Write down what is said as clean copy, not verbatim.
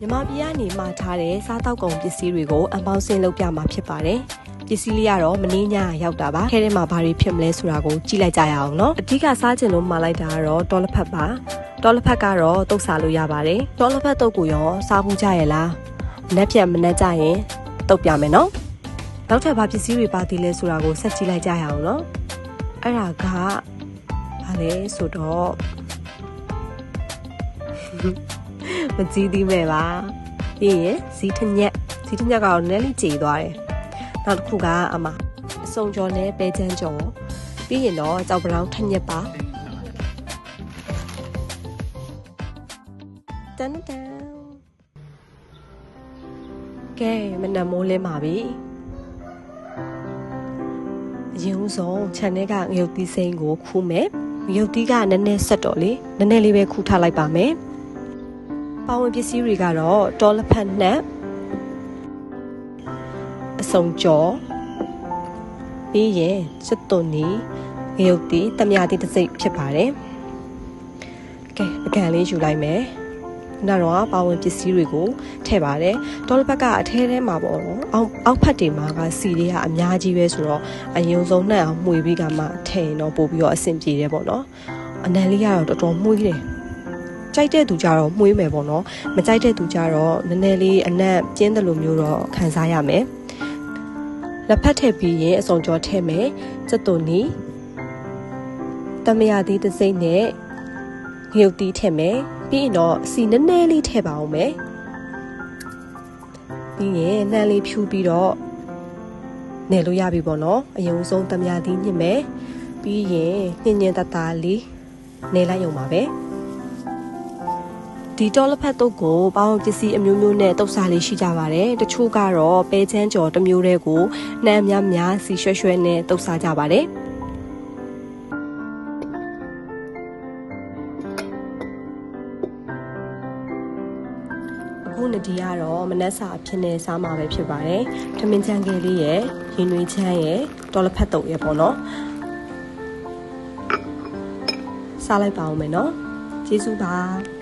မြန်မာပြည်ကနေမှာထားတဲ့စားတောက်ကုန်ပစ္စည်းတွေကိုအပေါင်းစင်းလုပ်ပြမှာဖြစ်ပါတယ်ပစ္စည်းလေးကတော့မင်းညရောက်တာပါခဲထဲမှာဘာတွေဖြစ်မလဲဆိုတာကိုကြည့်လိုက်ကြရအောင်နော်အဓိကစားချင်လို့မှာလိုက်တာကတော့တော်လက်ဖက်ပါတော်လက်ဖက်ကတော့တုတ်စားလို့ရပါတယ်တော်လက်ဖက်တုတ်ကိုရောစားဖို့ကြရလားမနှက်ဖြတ်မနှက်ကြရင်တုတ်ပြမယ်နော်နောက်ထပ်ဘာပစ္စည်းတွေပါသေးလဲဆိုတာကိုဆက်ကြည့်လိုက်ကြရအောင်နော်အဲ့ဒါကဘာလဲဆိုတော့မကြည့်သေးမဲ့ပါပြီးရင်ဇီးထညက်ကတော့နည်းလေးကြေသွားတယ်နောက်တစ်ခုကအစုံကြော်နဲ့ပဲချမ်းကြော်ပြီးရင်တော့ကြောက်ပလောင်းထညက်ပါတန်တန်ကဲမနက်မိုးလင်းပါပြီအရင်ဆုံးခြံထဲကငရုတ်သီးစိမ်းကိုခူးမယ်ငရုတ်သီးကနည်းနည်းဆက်တော့လေနည်းနည်းလေးပဲခူးထားလိုက်ပါမယ်ပါဝင်ပစ္စည်းတွေကတော့တော်လက်ဖက်နဲ့အစုံကြော်ပြီးရင်စွတ်သွန်နီငရုတ်သီးတမယာသီးတစ်စိတ်ဖြစ်ပါတယ်ကဲပကံလေးယူလိုက်မယ်နောက်တော့ပါဝင်ပစ္စည်းတွေကိုထည့်ပါတယ်တော်လက်ဖက်ကအထဲထဲမှာပေါ့နော်အောက်ဖက်တွေမှာကစီတွေကအများကြီးပဲဆိုတော့အရင်ဆုံးနှံ့အောင်မှွေပြီးကမှထည့်ရင်တော့ပို့ပြီးတော့အဆင်ပြေတယ်ပေါ့နော်အနံလေးကတော့တော်တော်မှွေးတယ်ကြိုက်တဲ့သူကြတော့မှွေးမယ်ပေါ့နော်မကြိုက်တဲ့သူကြတော့နည်းနည်းလေးအနံ့ကျင်းတယ်လို့မျိုးတော့ခံစားရမယ်လက်ဖက်ထည့်ပြီးရင်အစုံကြောထည့်မယ်စက်သွန်နီတမယာသီးတစ်စိမ့်နဲ့ငရုတ်သီးထည့်မယ်ပြီးရင်တော့စီနည်းနည်းလေးထည့်ပါအောင်မယ်ပြီးရင်နှမ်းလေးဖြူပြီးတော့နယ်လို့ရပြီပေါ့နော်အရင်ဆုံးတမယာသီးညှစ်မယ်ပြီးရင်ညင်တတလေးနယ်လိုက်ရုံပါပဲဒီတော်လက်ဖက်တုပ်ကိုပေါင်းပစ္စည်းအမျိုးမျိုးနဲ့တုပ်စားလေးရှိကြပါတယ်တချို့ကတော့ပဲချမ်းကြော်တစ်မျိုးတည်းကိုနှမ်းများစီရွှဲရွှဲနဲ့တုပ်စားကြပါတယ်အခုနဒီကတော့မနက်စာအဖြစ်နဲ့စားမှာပဲဖြစ်ပါတယ်ထမင်းချမ်းကလေးရဲ့ရင်နွေးချမ်းရဲ့တော်လက်ဖက်တုပ်ရဲ့ပေါ့နော်စားလိုက်ပါဦးမယ်နော်ကျေးဇူးပါ